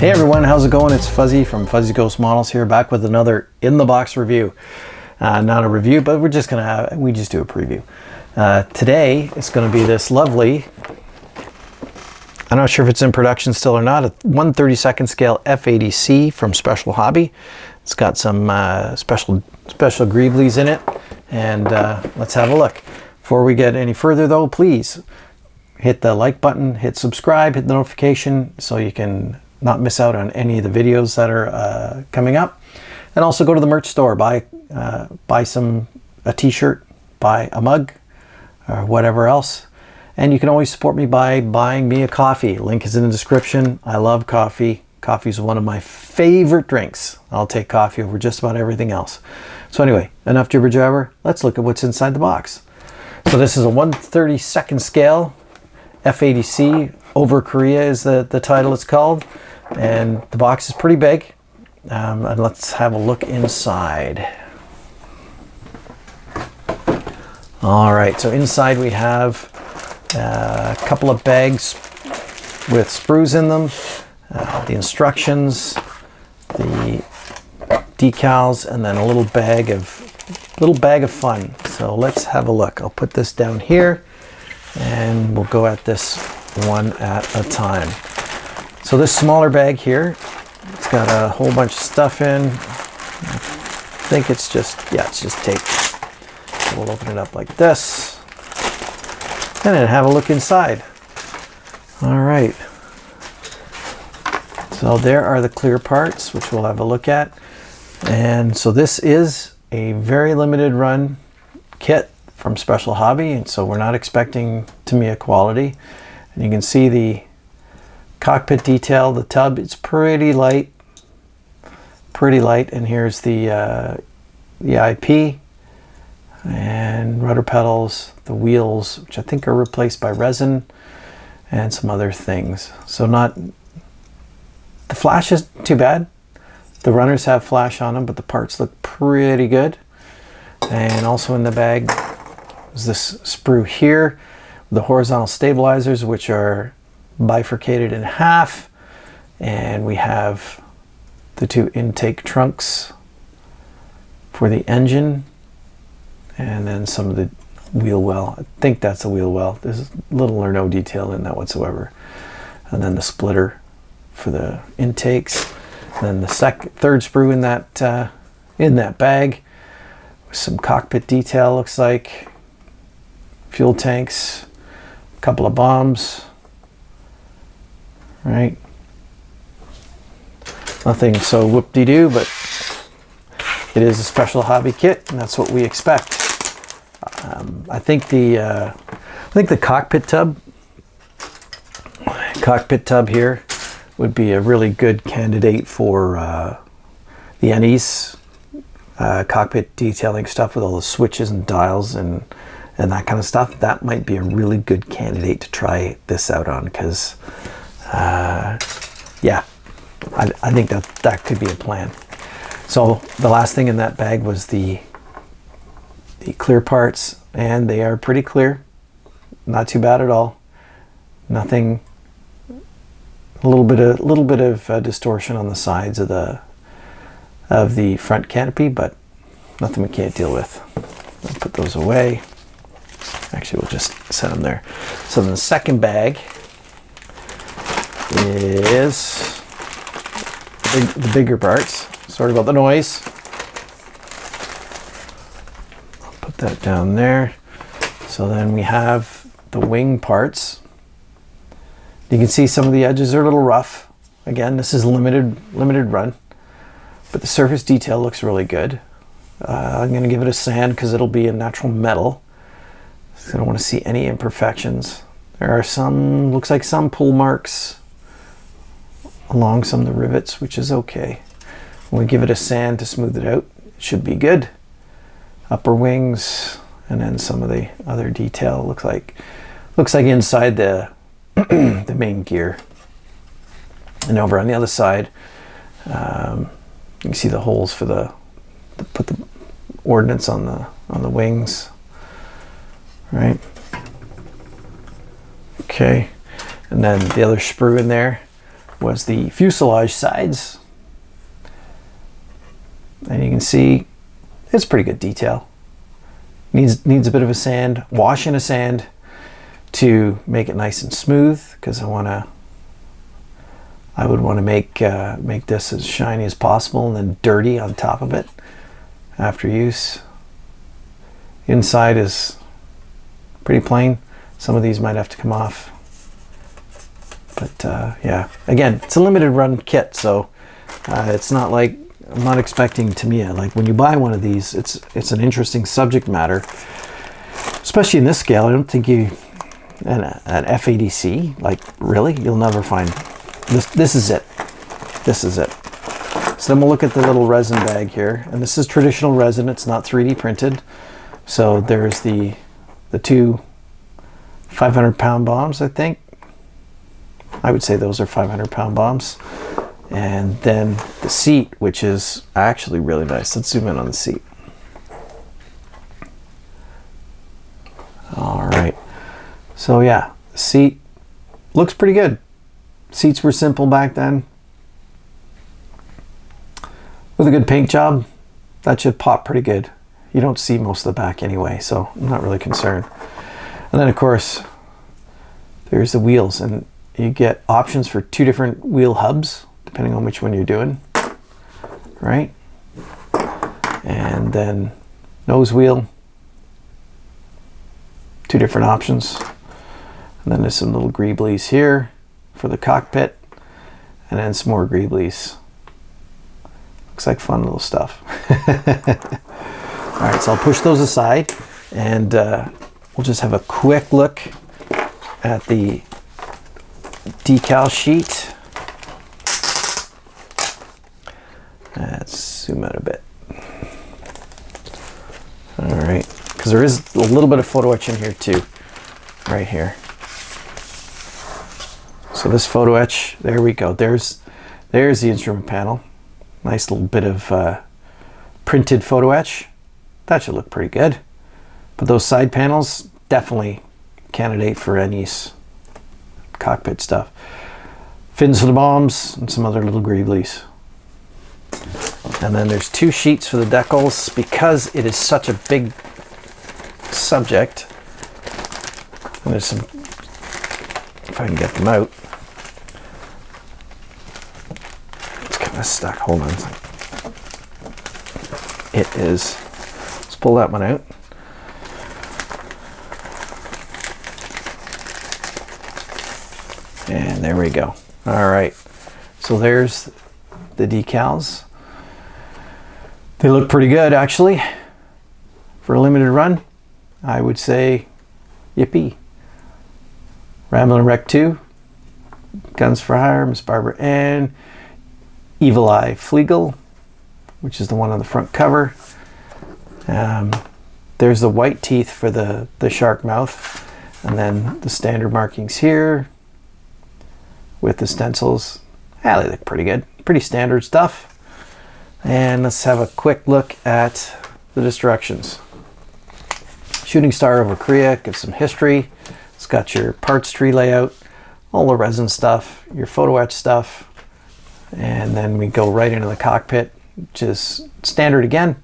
Hey everyone, how's it going? It's Fuzzy from Fuzzy Ghost Models here, back with another in the box review. Not a review, but we just do a preview. Today it's going to be this lovely, I'm not sure if it's in production still or not, a 1/32 scale P-80C from Special Hobby. It's got some special greeblies in it, and let's have a look. Before we get any further though, please hit the like button, hit subscribe, hit the notification so you can not miss out on any of the videos that are coming up. And also go to the merch store, buy a t-shirt, buy a mug, or whatever else. And you can always support me by buying me a coffee. Link is in the description. I love coffee. Coffee is one of my favorite drinks. I'll take coffee over just about everything else. So anyway, enough jibber jabber. Let's look at what's inside the box. So this is a 1/32 scale P-80C. Over Korea is the title it's called. And the box is pretty big. And let's have a look inside. All right, so inside we have a couple of bags with sprues in them, the instructions, the decals, and then a little bag of fun. So let's have a look. I'll put this down here and we'll go at this one at a time. So this smaller bag here, it's got a whole bunch of stuff in. I think it's just tape. So we'll open it up like this and then have a look inside. All right. So there are the clear parts, which we'll have a look at. And so this is a very limited run kit from Special Hobby, and so we're not expecting Tamiya quality. And you can see the cockpit detail, the tub, it's pretty light, and here's the IP and rudder pedals, the wheels, which I think are replaced by resin, and some other things. So the flash isn't too bad. The runners have flash on them, but the parts look pretty good. And also in the bag is this sprue here, the horizontal stabilizers, which are bifurcated in half, and we have the two intake trunks for the engine, and then some of the wheel well. I think that's a wheel well. There's little or no detail in that whatsoever. And then the splitter for the intakes, and then the third sprue in that bag with some cockpit detail, looks like fuel tanks, a couple of bombs. Right, nothing so whoop-de-doo, but it is a Special Hobby kit, and that's what we expect. I think the cockpit tub here would be a really good candidate for the ANYZ cockpit detailing stuff with all the switches and dials and that kind of stuff. That might be a really good candidate to try this out on, because yeah, I think that could be a plan. So the last thing in that bag was the clear parts, and they are pretty clear, not too bad at all. Nothing, a little bit of distortion on the sides of the front canopy, but nothing we can't deal with. I'll put those away. Actually, we'll just set them there. So then the second bag is the bigger parts. Sorry about the noise. I'll put that down there. So then we have the wing parts. You can see some of the edges are a little rough. Again, this is limited run, but the surface detail looks really good. I'm going to give it a sand because it'll be a natural metal. So I don't want to see any imperfections. There are some, looks like some pull marks along some of the rivets, which is okay. When we give it a sand to smooth it out, it should be good. Upper wings, and then some of the other detail looks like inside the the main gear. And over on the other side, you can see the holes for put the ordnance on the wings, right? Okay, and then the other sprue in there was the fuselage sides. And you can see it's pretty good detail. Needs a bit of a sand, wash in a sand to make it nice and smooth, because I would want to make this as shiny as possible, and then dirty on top of it after use. Inside is pretty plain. Some of these might have to come off. But yeah, again, it's a limited run kit, so it's not like, I'm not expecting Tamiya. Like when you buy one of these, it's an interesting subject matter, especially in this scale. I don't think an F-80C, like really, you'll never find this. This is it. This is it. So then we'll look at the little resin bag here, and this is traditional resin. It's not 3D printed. So there's the two 500-pound bombs, I think. I would say those are 500-pound bombs. And then the seat, which is actually really nice. Let's zoom in on the seat. All right. So yeah, the seat looks pretty good. Seats were simple back then. With a good paint job, that should pop pretty good. You don't see most of the back anyway, so I'm not really concerned. And then of course, there's the wheels, and you get options for 2 different wheel hubs, depending on which one you're doing, right? And then nose wheel, 2 different options. And then there's some little greeblies here for the cockpit, and then some more greeblies. Looks like fun little stuff. All right, so I'll push those aside, and we'll just have a quick look at the decal sheet. Let's zoom out a bit. All right, because there is a little bit of photo etch in here too, right here. So this photo etch, there we go. There's the instrument panel. Nice little bit of printed photo etch. That should look pretty good. But those side panels, definitely candidate for ANYZ cockpit stuff. Fins for the bombs and some other little greeblies. And then there's 2 sheets for the decals, because it is such a big subject. And there's some, if I can get them out. It's kind of stuck. Hold on. It is. Let's pull that one out. And there we go. All right. So there's the decals. They look pretty good, actually. For a limited run, I would say yippee. Ramblin' Wreck 2, Guns for Hire, Miss Barbara Ann, Evil Eye Flegel, which is the one on the front cover. There's the white teeth for the shark mouth, and then the standard markings here with the stencils. They look pretty good. Pretty standard stuff. And let's have a quick look at the destructions. Shooting star over Korea, gives some history. It's got your parts tree layout, all the resin stuff, your photo etch stuff, and then we go right into the cockpit, which is standard again.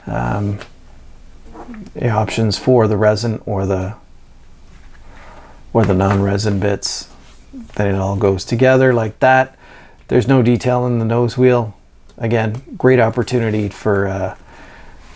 The options for the resin or the non-resin bits. Then it all goes together like that. There's no detail in the nose wheel. Again, great opportunity for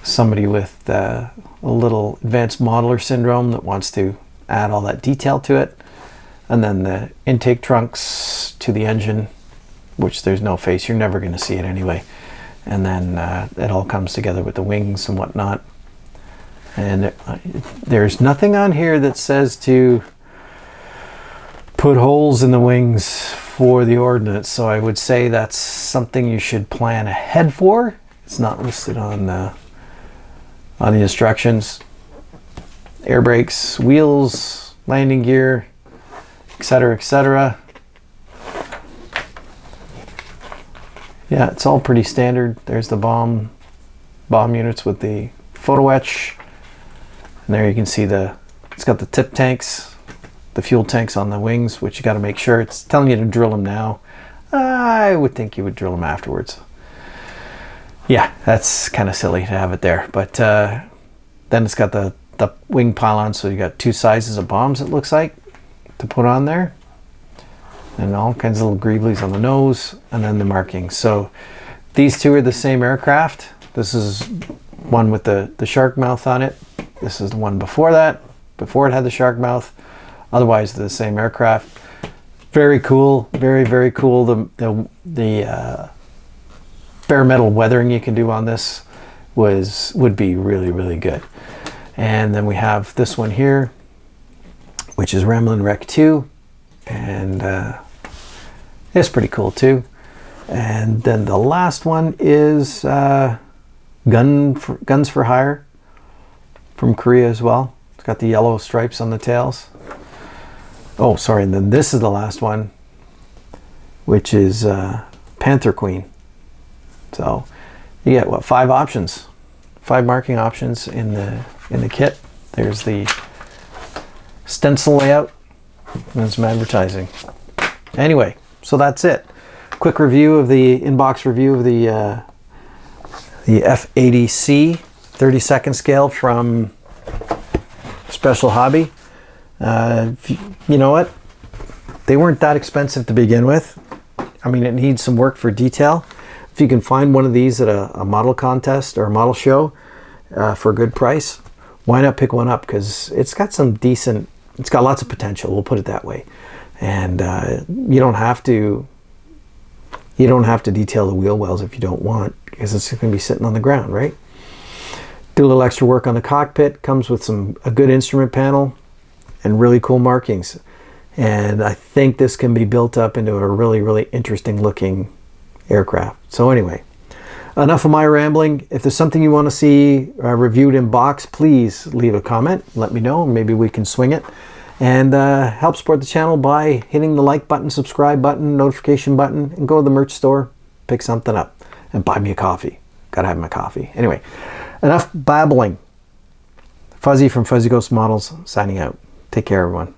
somebody with a little advanced modeler syndrome that wants to add all that detail to it. And then the intake trunks to the engine, which there's no face. You're never going to see it anyway. And then it all comes together with the wings and whatnot. And there's nothing on here that says to put holes in the wings for the ordnance, so I would say that's something you should plan ahead for. It's not listed on the instructions. Air brakes, wheels, landing gear, etc., etc. Yeah, it's all pretty standard. There's the bomb units with the photo etch, and there you can see it's got the tip tanks, the fuel tanks on the wings, which you got to make sure. It's telling you to drill them now. I would think you would drill them afterwards. Yeah, that's kind of silly to have it there. But then it's got the wing pylon, so you got 2 sizes of bombs, it looks like, to put on there. And all kinds of little greeblies on the nose, and then the markings. So these 2 are the same aircraft. This is one with the shark mouth on it. This is the one before that, before it had the shark mouth. Otherwise, the same aircraft. Very cool, very, very cool. The bare metal weathering you can do on this would be really, really good. And then we have this one here, which is Ramblin' Wreck 2, and it's pretty cool too. And then the last one is Guns for Hire from Korea as well. It's got the yellow stripes on the tails. Oh, sorry, and then this is the last one, which is Panther Queen. So you get what, 5 options, 5 marking options in the kit. There's the stencil layout and some advertising. Anyway, so that's it. Quick review of the inbox review of the P-80C 32nd scale from Special Hobby. You know what? They weren't that expensive to begin with. I mean, it needs some work for detail. If you can find one of these at a model contest or a model show for a good price, why not pick one up? Because it's got some decent, it's got lots of potential, we'll put it that way. And you don't have to detail the wheel wells if you don't want, because it's going to be sitting on the ground, right? Do a little extra work on the cockpit. Comes with a good instrument panel and really cool markings. And I think this can be built up into a really, really interesting looking aircraft. So anyway, enough of my rambling. If there's something you want to see reviewed in box, please leave a comment. Let me know. Maybe we can swing it. And help support the channel by hitting the like button, subscribe button, notification button, and go to the merch store, pick something up, and buy me a coffee. Gotta have my coffee. Anyway, enough babbling. Fuzzy from Fuzzy Ghost Models signing out. Take care, everyone.